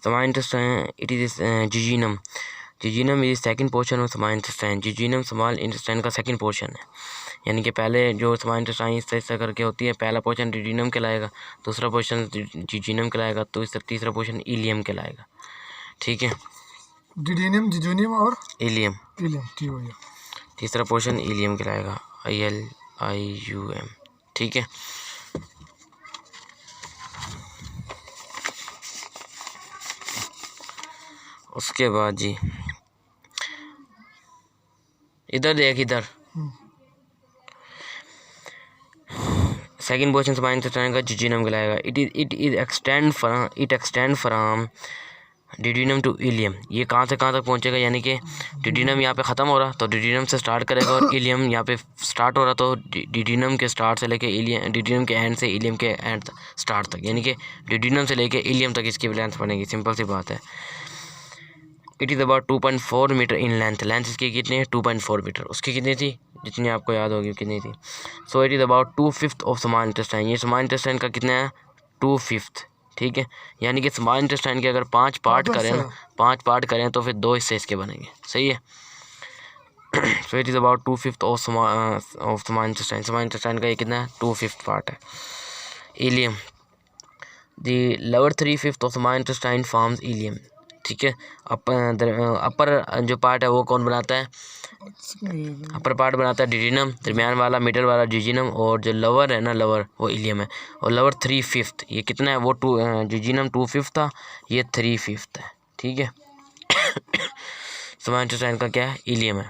small intestine, it is jejunum. Jejunum is second portion of small intestine. Jejunum small intestine का second portion है, यानी कि पहले जो स्मॉल इंटेस्टाइन इस तरह करके होती है, पहला पोर्शन डिड्यूनम कहलाएगा, दूसरा पोर्शन जिजिनम कहलाएगा, तो इस तीसरा पोर्शन इलियम कहलाएगा। ठीक है, डिड्यूनम, जिजोनियम और इलियम, ठीक हो गया। तीसरा पोर्शन इलियम कहलाएगा, ILIUM। ठीक है, उसके बाद जी इधर देख, इधर सेकंड पोर्शन स्मॉल इंटेस्टाइन का जिजिनम कहलाएगा। It extend from duodenum to ileum. ये कहाँ से कहाँ तक पहुँचेगा, यानी कि डिड्यूनम यहाँ पे ख़त्म हो रहा तो डिड्यूनम से स्टार्ट करेगा, और इलियम यहाँ पे स्टार्ट हो रहा तो डिड्यूनम के स्टार्ट से लेके इलियम, डिड्यूनम के एंड से इलियम के एंड तक, स्टार्ट तक, यानी कि डिड्यूनम से लेके इलियम तक इसकी लेंथ बनेगी। सिंपल सी बात है। It is about 2.4 metre in length. Length इसकी कितनी है? 2.4 मीटर। उसकी कितनी थी, जितनी आपको याद होगी कितनी थी। सो it is about 2/5 of small intestine. ये स्मॉल इंटेस्टाइन का कितना है? 2/5। ठीक है, यानी कि स्मॉल इंटेस्टाइन के अगर 5 पार्ट करें ना, 5 पार्ट करें तो फिर 2 हिस्से इसके बनेंगे। सही है। So it is about 2/5 of small intestine. Small intestine का ये कितना है? 2/5 पार्ट है। Ileum, the lower 3/5 of small intestine forms ileum. ठीक है, अपर जो पार्ट है वो कौन बनाता है? अपर पार्ट बनाता है डिड्यूनम, दरमियान वाला मिडल वाला जिजिनम, और जो लोअर है ना, लोअर वो इलियम है। और लोअर 3/5 ये कितना है? वो जिजिनम 2/5 था, ये 3/5 है। ठीक है, स्मॉल इंटेस्टाइन का क्या है? इलियम है।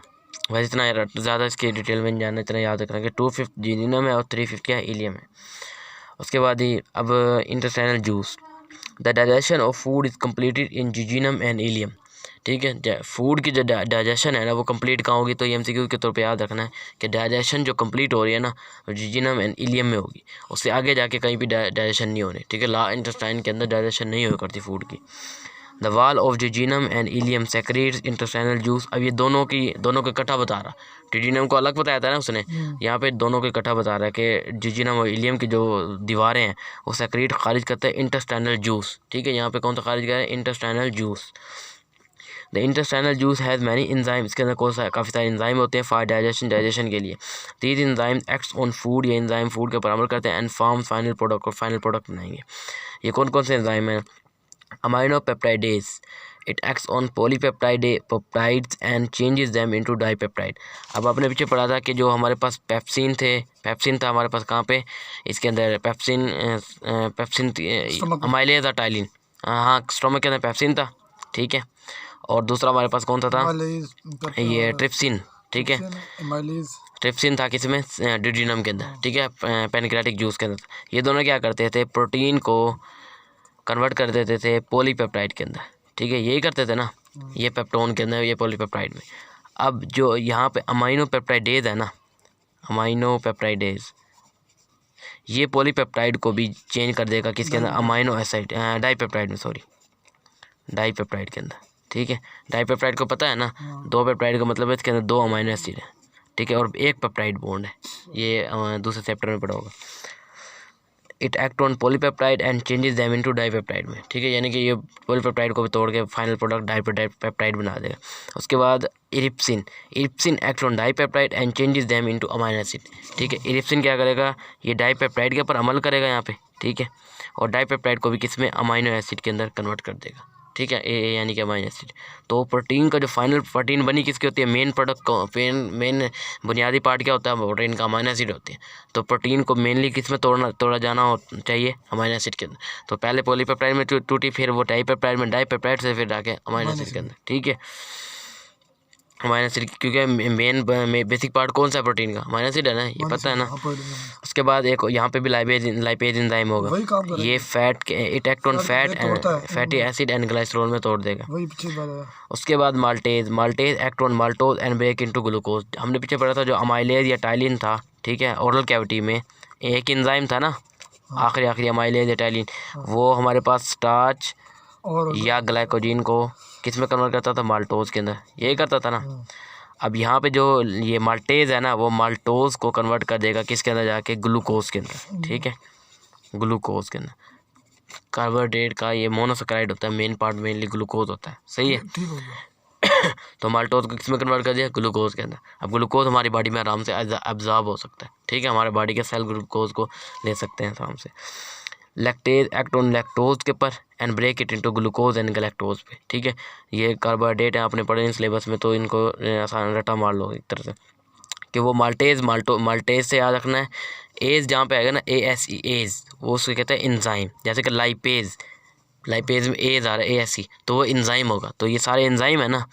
वैसे इतना ज़्यादा इसके डिटेल में जानना, इतना याद रखना कि 2/5 जिजिनम है और 3/5 क्या है? इलियम है। उसके बाद ही अब intestinal juice. The digestion of food is completed in jejunum and ileum. ठीक है, फूड की जो डाइजेशन है ना वो कंप्लीट कहाँ होगी? तो ये MCQ के तौर पे याद रखना है कि डाइजेशन जो कंप्लीट हो रही है ना जिजिनम एंड इलियम में होगी, उससे आगे जाके कहीं भी डाइजेशन नहीं होनी। ठीक है, ला इंटेस्टाइन के अंदर डाइजेशन नहीं हो करती फूड की। The wall of jejunum and ileum secretes intestinal juice. अब ये दोनों को इकट्ठा बता रहा, डिजिनम को अलग बताया था ना उसने, यहाँ पे दोनों को इकट्ठा बता रहा है कि जिजिनम और इलियम की जो दीवारें हैं वो सेक्रेट खारिज करते हैं इंटेस्टाइनल जूस। ठीक है, यहाँ पे कौन सा खारिज कर रहा है? Intestinal juice. The intestinal juice has many enzyme. इसके अंदर काफ़ी सारे इंजाइम होते हैं फॉर डाइजेशन के लिए। These enzyme acts on food. ये इंजाइम फूड के ऊपर अमल करते हैं एंड फॉर्म फाइनल प्रोडक्ट, और फाइनल प्रोडक्ट बनाएंगे। ये कौन कौन से इंजाइम हैं? Aminopeptidase, it acts on polypeptides and changes them into dipeptide. अब आपने पीछे पढ़ा था कि जो हमारे पास पेप्सिन था हमारे पास कहाँ पे? इसके अंदर पेप्सिन अमाइलेज और टाइलिन। हाँ, स्टोमक के अंदर पेप्सिन था। ठीक है, और दूसरा हमारे पास कौन सा था? ये ट्रिप्सिन। ठीक है, ट्रिप्सिन था किसमें? डिड्यूनम के अंदर। ठीक है, पैनक्रियाटिक जूस के अंदर। ये दोनों क्या करते थे? प्रोटीन को कन्वर्ट कर देते थे पॉलीपेप्टाइड के अंदर। ठीक है, यही करते थे ना, ये पेप्टोन के अंदर, ये पॉलीपेप्टाइड में। अब जो यहाँ पे अमाइनोपेप्टाइडेज है ना, अमाइनोपेप्टाइडेज, ये पॉलीपेप्टाइड को भी चेंज कर देगा किसके अंदर? अमाइनो एसिड, डाइपेप्टाइड में, सॉरी, डाइपेप्टाइड के अंदर। ठीक है, डाइपेप्टाइड को पता है ना, 2 पेप्टाइड का मतलब है इसके अंदर 2 अमाइनो एसिड है। ठीक है, और 1 पेप्टाइड बॉन्ड है। ये दूसरे चैप्टर में पढ़ा होगा। It act on polypeptide and changes them into dipeptide में। ठीक है, यानी कि ये पॉलीपेप्टाइड को भी तोड़ के फाइनल प्रोडक्ट डाइपेप्टाइड बना देगा। उसके बाद erepsin act on dipeptide and changes them into amino acid. ठीक है, इरिप्सिन क्या करेगा? ये डाइपेप्टाइड के ऊपर अमल करेगा यहाँ पे। ठीक है, और डाइपेप्टाइड को भी किसमें? अमाइनो एसिड के अंदर कन्वर्ट कर देगा। ठीक है, यानी कि अमाइनो एसिड। तो प्रोटीन का जो फाइनल प्रोटीन बनी किसकी होती है? मेन प्रोडक्ट को, मेन बुनियादी पार्ट क्या होता है? प्रोटीन का अमाइनो एसिड होती है। तो प्रोटीन को मेनली किस में तोड़ा जाना चाहिए? अमाइनो एसिड के अंदर। तो पहले पॉलीपेप्टाइड में टूटी, फिर वो डाइपेप्टाइड में, डाइपेप्टाइड से फिर जाके अमाइनो एसिड के अंदर। ठीक है, अमाइनो एसिड, क्योंकि मेन बेसिक पार्ट कौन सा है प्रोटीन का? अमाइनो एसिड है ना, ये पता है ना। उसके बाद एक यहाँ पे भी लाइपेज एंजाइम होगा, ये fat, it act on fatty acid and glycerol में तोड़ देगा। उसके बाद maltase act on maltose and break into glucose. हमने पीछे पढ़ा था जो अमाइलेज या टाइलिन था। ठीक है, ओरल कैविटी में एक एंजाइम था ना, आखिरी अमाइलेज या टाइलिन, वो हमारे पास स्टार्च या ग्लाइकोजीन को किस में कन्वर्ट करता था? माल्टोज के अंदर। यही करता था ना। अब यहाँ पे जो ये माल्टेज है ना, वो माल्टोज को कन्वर्ट कर देगा किसके अंदर? जाके ग्लूकोज के अंदर। ठीक है, ग्लूकोज के अंदर कार्बोहाइड्रेट का ये मोनोसेकेराइड होता है, मेन पार्ट मेनली ग्लूकोज होता है, सही है। ठीक हो गया। तो माल्टोज को किस में कन्वर्ट कर दिया, ग्लूकोज के अंदर। अब ग्लूकोज हमारी बॉडी में आराम से एब्जॉर्ब हो सकता है, ठीक है, हमारे बॉडी के सेल ग्लूकोज को ले सकते हैं आराम से। लैक्टेज एक्ट ऑन लैक्टोज के पर and break it into glucose and galactose पे, ठीक है। ये कार्बोहाइड्रेट है, आपने पढ़े इन सिलेबस में, तो इनको आसान रटा मार लो एक तरह से कि वो माल्टेज से याद रखना है। एज जहाँ पे आएगा ना, ASE एज, वो उसको कहते हैं इंजाइम। जैसे कि लाइपेज में एज आ रहा है ASE, तो वो इंजाइम होगा। तो ये सारे इंजाइम है ना,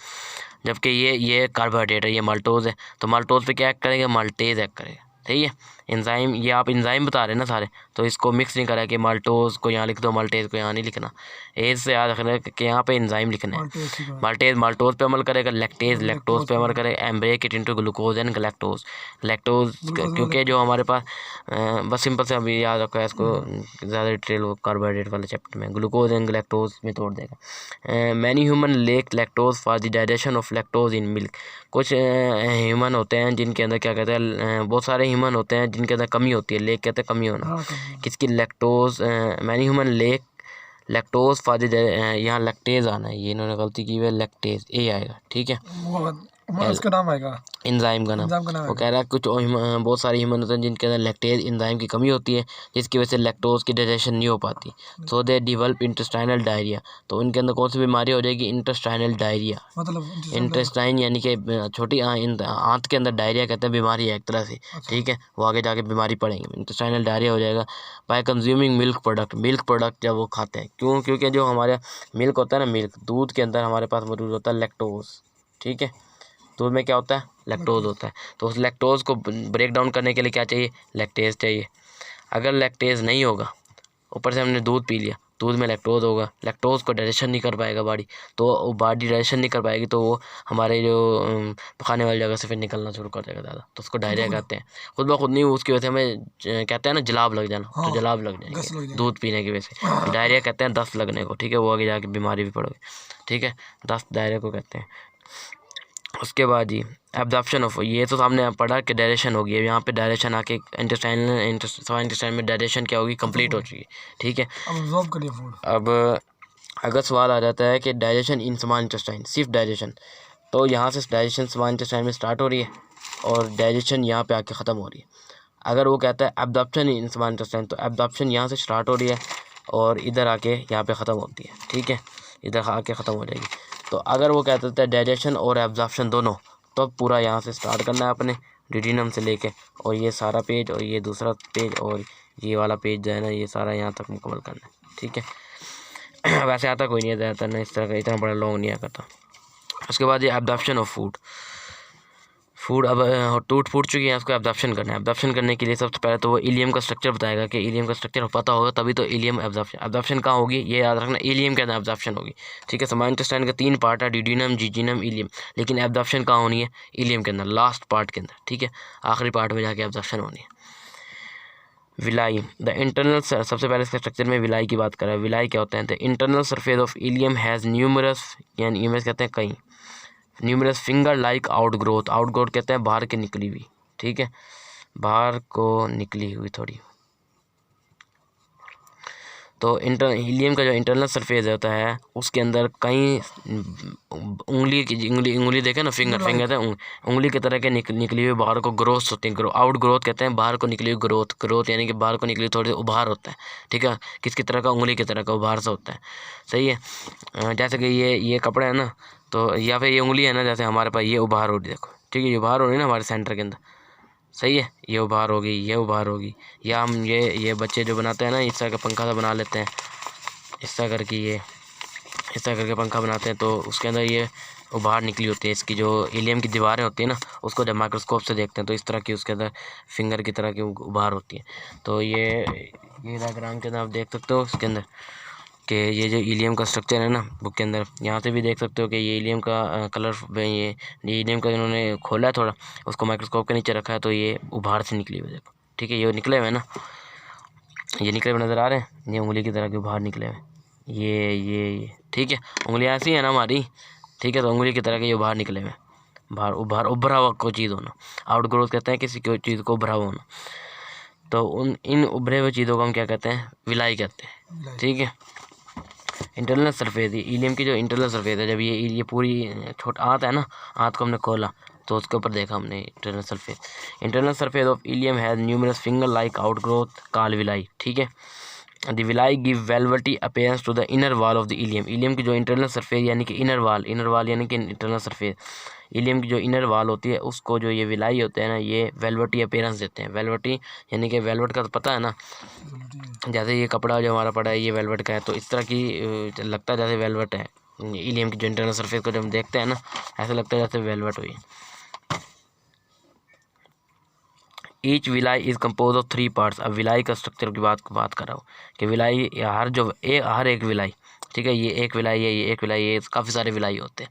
जबकि ये कार्बोहाइड्रेट है, ये माल्टोज है। तो माल्टोज पे क्या एक्ट करेगा, माल्टेज एक्ट करेगा, ठीक है। एंजाइम, ये आप एंजाइम बता रहे हैं ना सारे, तो इसको मिक्स नहीं करा कि माल्टोज को यहाँ लिख दो, माल्टेज को यहाँ नहीं लिखना। एज से याद रखना है कि यहाँ पे एंजाइम लिखना है। माल्टेज माल्टोज पे अमल करेगा, लैक्टेज लैक्टोज पे अमल करेगा, and break it into glucose and lactose. Lactose क्योंकि जो हमारे पास बस सिंपल से अभी याद रखो इसको, ज़्यादा डिटेल वो कार्बोहाइड्रेट वाले चैप्टर में ग्लूकोज एंड लैक्टोज में तोड़ देगा। Many human lake lactose for the digestion of lactose in milk. कुछ ह्यूमन होते हैं जिनके अंदर क्या कहते हैं, बहुत सारे ह्यूमन होते हैं जिनके अंदर कमी होती है, लेक कहते हैं कमी होना। किसकी, lactose. Many human lake lactose for the, यहाँ लैक्टेज आना है, ये इन्होंने गलती की है, लैक्टेज ए आएगा, ठीक है, उसका नाम आएगा, एंजाइम का नाम। वो कह रहा है कुछ बहुत सारे ह्यूमन होते हैं जिनके अंदर लैक्टेज एंजाइम की कमी होती है, जिसकी वजह से लैक्टोज की डाइजेशन नहीं हो पाती, सो दे डिवेलप इंटेस्टाइनल डायरिया। तो उनके अंदर कौन सी बीमारी हो जाएगी, इंटेस्टाइनल डायरिया। मतलब इंटेस्टाइन यानी कि छोटी आंत के अंदर डायरिया कहते हैं, बीमारी है एक तरह से, ठीक है, वो आगे जाके बीमारी पड़ेंगे, इंटेस्टाइनल डायरिया हो जाएगा। बाय कंज्यूमिंग मिल्क प्रोडक्ट जब वो खाते हैं, क्योंकि जो हमारे मिल्क होता है ना, मिल्क दूध के अंदर हमारे पास मौजूद होता है लैक्टोज, ठीक है, दूध में क्या होता है, लैक्टोज होता है। तो उस लैक्टोज को ब्रेक डाउन करने के लिए क्या चाहिए, लैक्टेज चाहिए। अगर लैक्टेज नहीं होगा, ऊपर से हमने दूध पी लिया, दूध में लैक्टोज होगा, लैक्टोज को डाइजेशन नहीं कर पाएगा बॉडी, तो बॉडी डाइजेशन नहीं कर पाएगी, तो वो हमारे जो खाने वाली जगह से फिर निकलना शुरू कर देगा ज़्यादा, तो उसको डायरिया कहते हैं। खुद ब खुद नहीं, उसकी वजह से हमें कहते हैं ना जलाब लग जाना, तो जलाब लग जाएंगे दूध पीने की वजह से, डायरिया कहते हैं दस्त लगने को, ठीक है, वो आगे जाके बीमारी भी पड़ोगे, ठीक है, दस्त डायरिया को कहते हैं। उसके बाद जी एब्जॉर्प्शन ऑफ, ये तो सामने पढ़ा कि डायरेक्शन होगी, अब यहाँ पे डायरेक्शन आके इंटेस्टाइन में डायरेक्शन क्या होगी, कंप्लीट हो चुकी है, ठीक है। अब्जॉर्ब करिए फूड। अब अगर सवाल आ जाता है कि डायजेशन इन स्मॉल इंटेस्टाइन, सिर्फ डायजेशन, तो यहाँ से डायजेशन स्मॉल इंटेस्टाइन में स्टार्ट हो रही है और डायजेशन यहाँ पे आके ख़त्म हो रही है। अगर वो कहता है एब्जॉर्प्शन इन स्मॉल इंटेस्टाइन, तो एब्जॉर्प्शन यहाँ से स्टार्ट हो रही है और इधर आके यहाँ पे ख़त्म होती है, ठीक है, इधर आके ख़त्म हो जाएगी। तो अगर वो कहते थे डाइजेशन और एब्जॉर्प्शन दोनों, तो पूरा यहाँ से स्टार्ट करना है अपने डिडीनम से लेके, और ये सारा पेज और ये दूसरा पेज और ये वाला पेज जो है ना, ये सारा यहाँ तक मुकम्मल करना है, ठीक है। वैसे आता कोई नहीं है ज़्यादातर ना, इस तरह का इतना बड़ा लॉन्ग नहीं आ करता। उसके बाद ये एब्जॉर्प्शन ऑफ फूड अब टूट फूट चुकी है, उसको एब्जॉर्प्शन करना है। एब्जॉर्प्शन करने के लिए सबसे पहले तो वो इलियम का स्ट्रक्चर बताएगा कि इलियम का स्ट्रक्चर पता होगा तभी तो इलियम एब्जॉर्प्शन कहाँ होगी, ये याद रखना, इलियम के अंदर एब्जॉर्प्शन होगी, ठीक है। स्मॉल इंटेस्टाइन का 3 पार्ट है, डिड्यूनम, जिजिनम, इलियम, लेकिन एब्जॉर्प्शन कहाँ होनी है, इलियम के अंदर, लास्ट पार्ट के अंदर, ठीक है, आखिरी पार्ट में जाके एब्जॉर्प्शन होनी है। विलाई, द इंटरनल, सबसे पहले इसके स्ट्रक्चर में विलाई की बात करें। विलाई क्या होते हैं, the internal surface of ileum has numerous, यानी न्यूमरस कहते हैं कई, न्यूमरस फिंगर लाइक आउटग्रोथ कहते हैं बाहर की निकली हुई, ठीक है, बाहर को निकली हुई थोड़ी। तो हीलियम का जो इंटरनल सरफेस होता है उसके अंदर कई उंगली देखें ना, फिंगर है उंगली की तरह के निकली हुई बाहर को ग्रोथ होती है, आउट ग्रोथ कहते हैं बाहर को निकली हुई ग्रोथ यानी कि बाहर को निकली थोड़ी उभार होता है, ठीक है, किसकी तरह का, उंगली की तरह का उभार से होता है, सही है। जैसे कि ये कपड़ा है ना, तो या फिर ये उंगली है ना, जैसे हमारे पास ये उभार हो रही, देखो, ठीक है, ये उभार हो रही है ना हमारे सेंटर के अंदर, सही है, ये उभार होगी, ये उभार होगी। या हम ये बच्चे जो बनाते हैं ना, इस तरह का पंखा सा बना लेते हैं, इस तरह करके ये इस तरह करके पंखा बनाते हैं, तो उसके अंदर ये उभार निकली होती है, इसकी जो हीलियम की दीवारें होती है ना, उसको जब माइक्रोस्कोप से देखते हैं तो इस तरह की उसके अंदर फिंगर की तरह की उभार होती है। तो ये डायग्राम के अंदर आप देख सकते हो उसके अंदर कि ये जो हीलियम का स्ट्रक्चर है ना बुक के अंदर, यहाँ से भी देख सकते हो कि ये हीलियम का कलर, ये हीलियम का इन्होंने खोला है थोड़ा, उसको माइक्रोस्कोप के नीचे रखा है, तो ये उभार से निकली हुई, देखो, ठीक है, ये निकले हुए हैं ना, ये निकले हुए नज़र आ रहे हैं, ये उंगली की तरह के उभार निकले हुए, ये ठीक है, उंगलियाँ ऐसी है ना हमारी, ठीक है, तो उंगली की तरह के ये उभार निकले हुए, उभरा हुआ कोई चीज़ होना, आउट ग्रोथ कहते हैं किसी कोई चीज़ को उभरा हुआ होना। तो इन उभरे हुए चीज़ों को हम क्या कहते हैं, विलाई कहते हैं। ठीक है, इंटरनल सरफेस, इलियम की जो इंटरनल सरफेस है, जब ये पूरी छोटा आंत है ना, आंत को हमने खोला तो उसके ऊपर देखा हमने internal surface of ileum has numerous finger like outgrowth called villi. ठीक है, the villi give velvety appearance to the inner wall of the ileum की जो इंटरनल सरफेस यानी कि इनर वॉल यानी कि इंटरनल सरफेस, इलियम की जो इनर वॉल होती है उसको जो ये विलाई होते हैं ना, ये वेलवेटी अपीयरेंस देते हैं। वेलवेटी यानी कि वेलवेट का तो पता है ना, जैसे ये कपड़ा जो हमारा पड़ा है ये वेलवेट का है, तो इस तरह की लगता है जैसे वेलवेट है। इलियम की जो इंटरनल सरफेस को जब हम देखते हैं ना, ऐसा लगता है जैसे वेलवेट हुई। Each villi is compose of 3 parts. अब विलाई का स्ट्रक्चर की बात कर रहा हूँ कि विलाई हर एक विलाई, ठीक है, ये एक विलाई है, ये एक विलाई है, काफ़ी सारे विलाई होते हैं।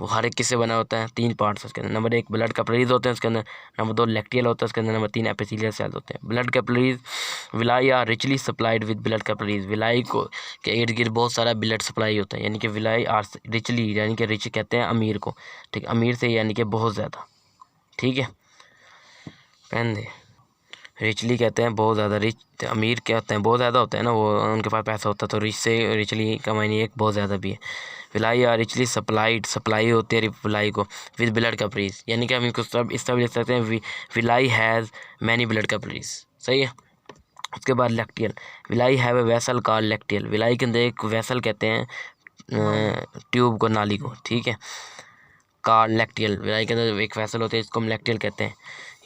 वो हर एक किससे बना होता है, 3 पार्ट्स उसके अंदर। नंबर 1 ब्लड कैपिलरीज होते हैं उसके अंदर, नंबर 2 लैक्टियल होता है उसके अंदर, नंबर 3 एपिथेलियल सेल्स होते हैं। Blood capillaries villi are richly supplied with blood capillaries. Villi को के इर्द गिर्द बहुत सारा ब्लड सप्लाई होता है, यानी कि विलाई आर रिचली, यानी कि रिच कहते हैं अमीर को, ठीक, अमीर से यानी कि बहुत ज़्यादा। ठीक है, पहन दे, रिचली कहते हैं बहुत ज़्यादा, रिच अमीर क्या होते हैं, बहुत ज़्यादा होते हैं ना, वो उनके पास पैसा होता है, तो रिच से रिचली का मायने एक बहुत ज़्यादा भी है। विलाई आर रिचली सप्लाई होती है विलाई को विद ब्लड कैपिलरीज, यानी कि हम इसको सब इस तरह लिख सकते हैं, villi has many blood capillaries. सही है। उसके बाद lacteal, villi have a vessel called lacteal. Villi के अंदर एक वेसल कहते हैं ट्यूब को, नाली को, ठीक है, कॉल्ड लैक्टियल। विलाई के अंदर एक वेसल होते हैं इसको हम लैक्टियल कहते हैं।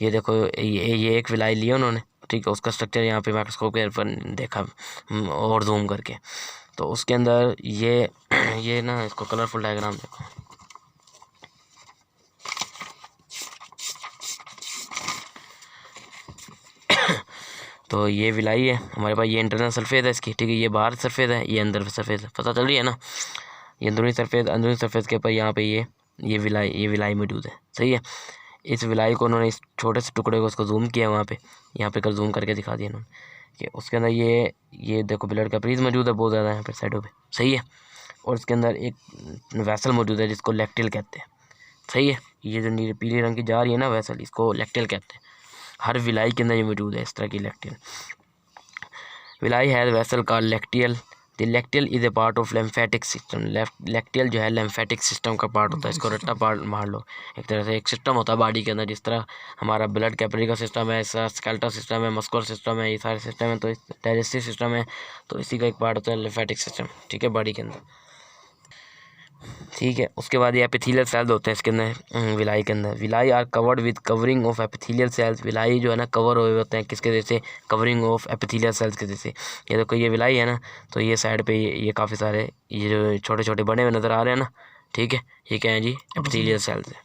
ये देखो, ये एक विलाई लिया उन्होंने, ठीक है, उसका स्ट्रक्चर यहाँ पे माइक्रोस्कोप के पर देखा और जूम करके, तो उसके अंदर ये ना, इसको कलरफुल डायग्राम देखो, तो ये विलाई है हमारे पास, ये इंटरनल सरफेस है इसकी, ठीक है, ये बाहर सरफेस है, ये अंदर सरफेस है, पता चल रही है ना, ये अंदरूनी सरफेस के ऊपर यहाँ पे ये विलाई मौजूद है। सही है। इस विलाई को उन्होंने इस छोटे से टुकड़े को उसको जूम किया, वहाँ पे यहाँ पे कर जूम करके दिखा दिया उन्होंने कि उसके अंदर ये देखो ब्लड का प्रीज मौजूद है बहुत ज़्यादा यहाँ पे साइडों पे। सही है। और इसके अंदर एक वैसल मौजूद है जिसको लैक्टियल कहते हैं। सही है। ये जो नीले पीले रंग की जा रही है ना वैसल, इसको लैक्टियल कहते हैं। हर विलाई के अंदर ये मौजूद है इस तरह की lacteal. Villi has vessel called lacteal. The lacteal is a part of lymphatic system. Lacteal जो है लिम्फेटिक सिस्टम का पार्ट होता है। इसको रट्टा पार्ट मार लो, एक तरह से एक सिस्टम होता है बॉडी के अंदर, जिस तरह हमारा ब्लड कैपिलरी का सिस्टम है, ऐसा स्केलेटल सिस्टम है, मस्कुलर सिस्टम है, ये सारे सिस्टम है, तो डाइजेस्टिव सिस्टम है, तो इसी का एक पार्ट होता है लिम्फेटिक सिस्टम। ठीक है, बॉडी के अंदर। ठीक है। उसके बाद ये एपिथेलियल सेल्स होते हैं इसके अंदर, विलाई के अंदर। Villi are covered with covering of epithelial cells. Villi जो है ना कवर हुए होते हैं किसके जैसे, कवरिंग ऑफ एपिथेलियल सेल्स के जैसे। ये देखो ये विलाई है ना, तो ये साइड पे ये काफ़ी सारे ये जो छोटे छोटे बने हुए नज़र आ रहे हैं ना, ठीक है, ये क्या है जी, एपिथेलियल सेल्स है।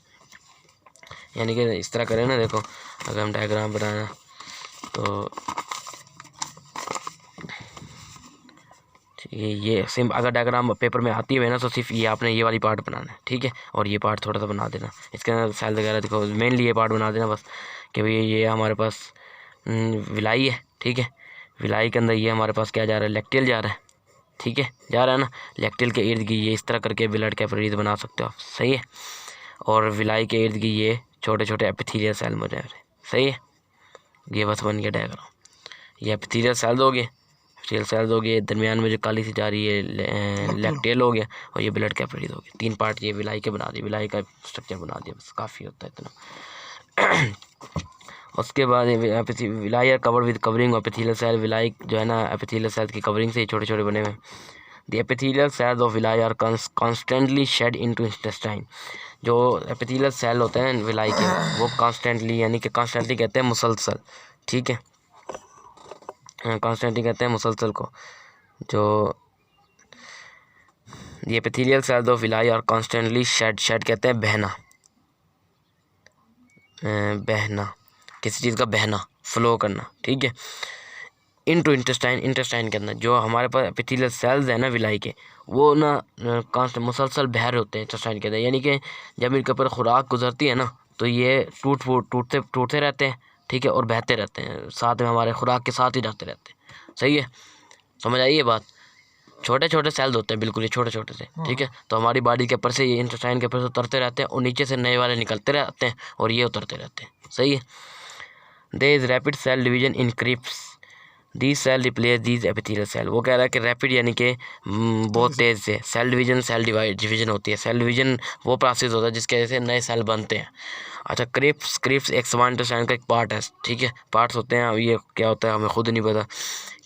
यानी कि इस तरह करें ना, देखो अगर हम डायग्राम बनाना तो ये सेम अगर डायग्राम पेपर में आती है ना, तो सिर्फ ये आपने ये वाली पार्ट बनाना है, ठीक है, और ये पार्ट थोड़ा सा बना देना, इसके अंदर सेल वगैरह देखो, मेनली ये पार्ट बना देना बस, कि भाई ये हमारे पास विलाई है, ठीक है, विलाई के अंदर ये हमारे पास क्या जा रहा है, लैक्टियल जा रहा है, ठीक है, जा रहा है ना, लैक्टियल के इर्द गिर्द ये इस तरह करके ब्लड कैपिलरीज बना सकते हो आप। सही है। और विलाई के इर्द गिर्द ये छोटे छोटे एपिथेलियल सेल मौजूद है। सही है। ये बस बन गया डायग्राम। ये एपिथेलियल सेल हो गए, एपिथेलियल सेल्स हो गए, दरमियान में जो काली सी जा रही है लैक्टियल हो गया, और ये ब्लड कैपिलरीज हो गया। 3 पार्ट ये विलाई के बना दिए, विलाई का स्ट्रक्चर बना दिया, बस काफ़ी होता है इतना। उसके बाद villi are covered with covering of epithelial cell. Villi जो है ना एपिथेलियल सेल्स की कवरिंग से ही छोटे छोटे बने हुए। The epithelial cells of villi are constantly shed into intestine. जो एपिथेलियल सेल होते हैं विलाई के, वो कॉन्स्टेंटली, यानी कि कॉन्स्टेंटली कहते हैं मुसलसल, ठीक है, कॉन्स्टेंटली कहते हैं मुसलसल को। जो ये epithelial cells of villi are constantly shed कहते हैं बहना, बहना, किसी चीज़ का बहना, फ्लो करना, ठीक है, इनटू इंटेस्टाइन के अंदर। जो हमारे पास एपिथेलियल सेल्स है ना विलाई के, वो ना कांस्टेंट मुसलसल बह रहे होते हैं इंटेस्टाइन के अंदर, यानी कि जब इनके ऊपर खुराक गुजरती है ना, तो ये टूटते रहते हैं, ठीक है, और बहते रहते हैं, साथ में हमारे खुराक के साथ ही जाते रहते हैं। सही है, समझ आई ये बात। छोटे छोटे सेल्स होते हैं बिल्कुल, ये छोटे छोटे से, ठीक है, तो हमारी बॉडी के ऊपर से ये इंटेस्टाइन के ऊपर से उतरते रहते हैं, और नीचे से नए वाले निकलते रहते हैं, और ये उतरते रहते हैं। सही है। There is rapid cell division in crypts, these cell replace these epithelial cell. वो कह रहा है कि रैपिड यानी कि बहुत तेज़ से सेल डिवीजन, सेल डिवीजन होती है। सेल डिवीजन वो प्रोसेस होता है जिसके वजह से नए सेल बनते हैं। अच्छा, क्रिप्स एक समान इंटेस्टाइन का एक पार्ट है, ठीक है, पार्ट्स होते हैं। अब ये क्या होता है हमें खुद नहीं पता।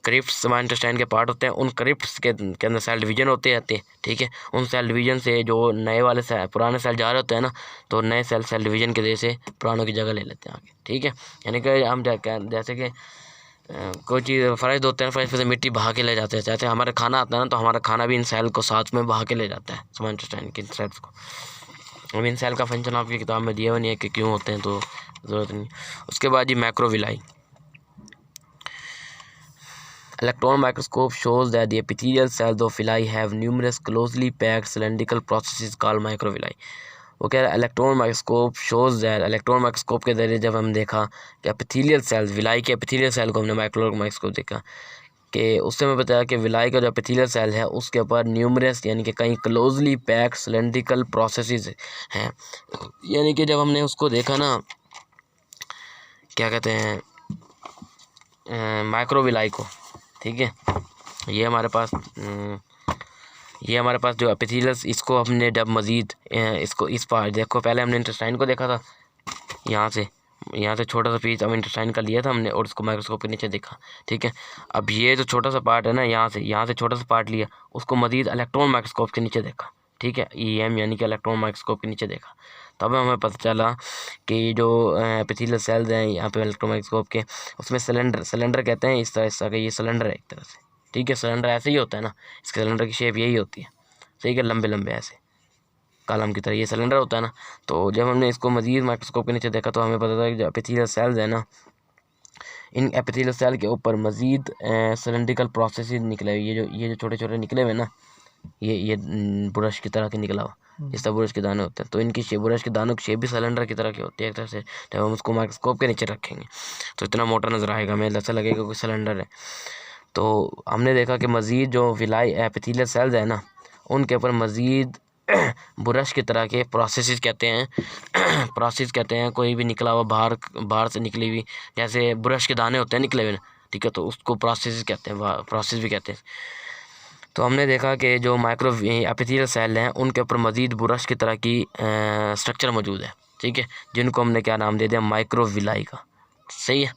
क्रिप्स समान इंटेस्टाइन के पार्ट होते हैं, उन क्रिप्स के अंदर सेल डिवीजन होते रहते हैं, ठीक है। उन सेल डिवीजन से जो नए वाले सेल, पुराने सेल जा रहे होते हैं ना, तो नए सेल डिवीजन की वजह से पुरानों की जगह ले लेते हैं आगे, ठीक है। यानी कि हम जैसे कि कोई चीज़ फ़र्श होते हैं, फ़र्श पे से मिट्टी बहा के ले जाते हैं। जैसे हमारा खाना आता है ना, तो हमारा खाना भी इन सेल को साथ में बहा के ले जाता है, समान इंटेस्टाइन के सेल्स को। अब इन सेल का फंक्शन आपकी किताब में दिया हुआ नहीं है कि क्यों होते हैं, तो ज़रूरत नहीं। उसके बाद ये मैक्रोविलाई। Electron microscope shows that the epithelial cells of villi have numerous closely packed cylindrical processes called microvilli. वो कह रहा है electron microscope shows that, electron microscope के ज़रिए जब हम देखा कि एपिथेलियल सेल्स, विलाई के एपिथेलियल सेल को हमने माइक्रोस्कोप देखा कि उससे हमें बताया कि विलाई का जो एपिथेलियल सेल है उसके ऊपर न्यूमरस यानी कि कई क्लोजली पैक्ड सिलेंड्रिकल प्रोसेसेस हैं। यानी कि जब हमने उसको देखा ना, क्या कहते हैं, माइक्रोविलाई को, ठीक है, ये हमारे पास जो एपिथेलियल, इसको हमने जब मज़ीद इसको इस पार्ट देखो, पहले हमने इंटेस्टाइन को देखा था यहाँ से छोटा सा पीस हम इंटेस्टाइन का लिया था हमने और उसको माइक्रोस्कोप के नीचे देखा, ठीक है। अब ये जो छोटा सा पार्ट है ना, यहाँ से छोटा सा पार्ट लिया, उसको मज़ीद इलेक्ट्रॉन माइक्रोस्कोप के नीचे देखा, ठीक है, EM यानी कि इलेक्ट्रॉन माइक्रोस्कोप के नीचे देखा। तब हमें पता चला कि जो एपिथेलियल सेल्स हैं यहाँ पे इलेक्ट्रॉन माइक्रोस्कोप के, उसमें सिलेंडर कहते हैं, इस तरह का ये सिलेंडर है एक तरह से, ठीक है। सिलेंडर ऐसे ही होता है ना, इसके सिलेंडर की शेप यही होती है, ठीक है, लंबे लंबे ऐसे कॉलम की तरह ये सिलेंडर होता है ना। तो जब हमने इसको मज़ीद माइक्रोस्कोप के नीचे देखा तो हमें पता था कि जो एपिथेलियल सेल्स है ना, इन एपिथेलियल सेल के ऊपर मज़ीद सिलेंड्रिकल प्रोसेस निकले हुए, ये जो छोटे छोटे निकले हुए ना, ये ब्रश की तरह के निकला हुआ, इस तरह ब्रश के दाने होते हैं। तो इनकी ब्रश के दानों की शेप भी सिलेंडर की तरह की होती है एक तरह से। जब हम उसको माइक्रोस्कोप के नीचे रखेंगे तो इतना मोटा नज़र आएगा, हमें ऐसा लगेगा कोई सिलेंडर है। तो हमने देखा कि मज़ीद जो विलाई एपिथेलियल सेल्स है ना, उनके ऊपर मज़ीद ब्रश की तरह के प्रोसेस कहते हैं कोई भी निकला हुआ बाहर से निकली हुई, जैसे ब्रश के दाने होते हैं निकले हुए, ठीक है, तो उसको प्रोसेस भी कहते हैं। तो हमने देखा कि जो माइक्रो एपिथेलियल सेल हैं उनके ऊपर मज़ीद ब्रश की तरह की स्ट्रक्चर मौजूद है, ठीक है, जिनको हमने क्या नाम दे दिया, माइक्रोविलाई का, सही है।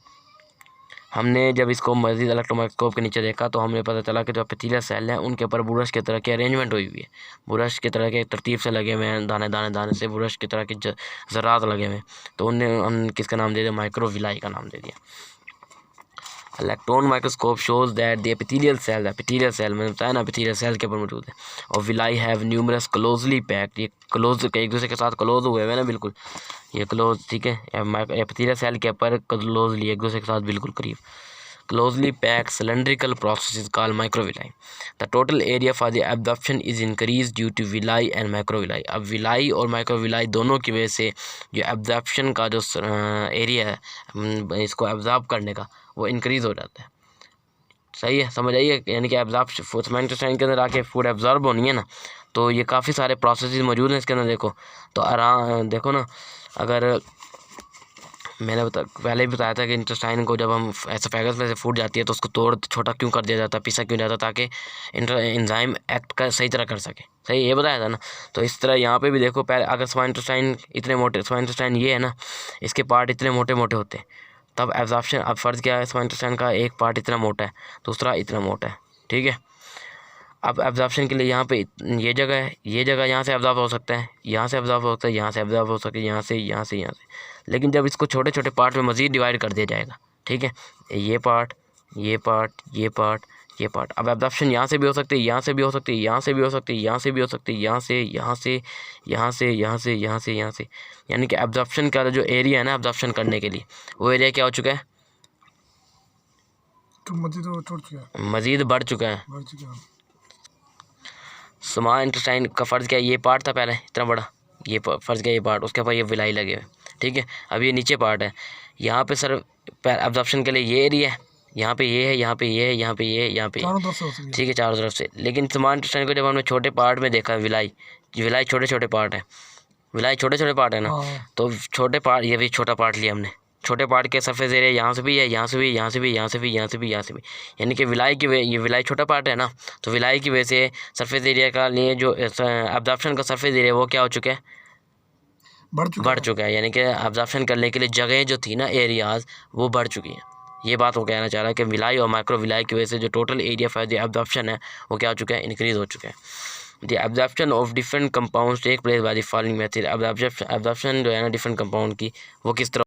हमने जब इसको मज़ीद इलेक्ट्रॉन माइक्रोस्कोप के नीचे देखा तो हमें पता चला कि जो एपिथेलियल सेल हैं उनके ऊपर ब्रश की तरह की अरेंजमेंट हुई हुई है, ब्रश की तरह के तरतीब से लगे हुए हैं, दाने से ब्रश की तरह के ज़रात लगे हुए हैं। तो हम किसका नाम दे दिया, माइक्रोविलाई का नाम दे दिया। Electron microscope shows that the epithelial cell मैंने बताया ना, एपिथेलियल सेल के ऊपर मौजूद है, और villi have numerous closely packed, ये क्लोज एक दूसरे के साथ क्लोज हुए हैं ना, बिल्कुल ये क्लोज, ठीक है, एपिथेलियल सेल के ऊपर क्लोजली एक दूसरे के साथ बिल्कुल करीब, closely packed cylindrical processes called microvilli. The total area for the absorption is increased due to villi and macrovilli. अब villi और microvilli दोनों की वजह से जो absorption का जो एरिया है इसको एब्जॉर्ब करने का, वो इंक्रीज़ हो जाता है। सही है, समझ आइए, यानी कि एब्जॉर्ब इंटेस्टाइन के अंदर आके फूड एब्जॉर्ब होनी है ना, तो ये काफ़ी सारे प्रोसेस मौजूद हैं इसके अंदर। देखो तो आराम देखो ना, अगर मैंने पहले भी बताया था कि इंटेस्टाइन को जब हम ऐसे फैगस में से फूट जाती है तो उसको तोड़ छोटा क्यों कर दिया जाता है, पीसा क्यों जाता, ताकि एंजाइम एक्ट का सही तरह कर सके, सही ये बताया था ना। तो इस तरह यहाँ पे भी देखो, पहले अगर स्मॉल इंटेस्टाइन इतने मोटे, स्मॉल इंटेस्टाइन ये है ना, इसके पार्ट इतने मोटे मोटे होते हैं, तब एब्जॉर्प्शन, अब फ़र्ज़ क्या है, स्मॉल इंटेस्टाइन का एक पार्ट इतना मोटा है, दूसरा इतना मोटा है, ठीक है। अब एब्जॉर्प्शन के लिए यहाँ पे ये जगह है, ये जगह यहाँ से एब्जॉर्ब हो सकता है, यहाँ से एब्जॉर्ब हो सकता है, यहाँ से एब्जॉर्ब हो सकता है, यहाँ से। लेकिन जब इसको छोटे छोटे पार्ट में मज़ीद डिवाइड कर दिया जाएगा, ठीक है, ये पार्ट, अब एब्जॉर्प्शन यहाँ से भी हो सकती है, यहाँ से भी हो सकती है, यहाँ से भी हो सकती है, यहाँ से भी हो सकती है, यहाँ से, यानी कि एब्जॉर्प्शन का जो एरिया है ना एब्जॉर्प्शन करने के लिए, वो एरिया क्या हो चुका है, तो मज़ीद बढ़ चुका है। स्मॉल इंटेस्टाइन का फ़र्ज़ क्या है, ये पार्ट था पहले इतना बड़ा, ये फ़र्ज़ क्या, ये पार्ट, उसके ऊपर ये विलाई लगे हुए, ठीक है। अब ये नीचे पार्ट है, यहाँ पे सर एब्जॉर्प्शन के लिए ये एरिया है, यहाँ पे ये है, यहाँ पे ये है, यहाँ पे ये है, यहाँ पे, ठीक है, चारों तरफ से। लेकिन स्मॉल इंटेस्टाइन को जब हमने छोटे पार्ट में देखा, विलाई छोटे छोटे पार्ट है, विलाई छोटे छोटे पार्ट है ना, तो छोटे पार्ट, ये भी छोटा पार्ट लिया हमने, छोटे पार्ट के सरफेस एरिया यहाँ से भी है, यहाँ से भी, यहाँ से भी, यहाँ से भी, यहाँ से भी, यहाँ से भी, यानी कि विलाई की ये विलाई छोटा पार्ट है ना, तो विलाई की वजह से सरफेस एरिया का लिए जो एब्जॉर्प्शन का सरफेस एरिया वो क्या हो चुका है, बढ़ चुका है। यानी कि एब्जॉर्प्शन करने के लिए जगह जो थी ना, एरियाज़, वो बढ़ चुकी हैं। ये बात वो कहना चाह रहा है कि विलाई और माइक्रो विलाई की वजह से जो total area for the absorption है वो क्या हो चुका है, इंक्रीज़ हो चुका है। The absorption of different compounds take place by the following method. Absorption जो है ना डिफरेंट कंपाउंड की, वो किस तरह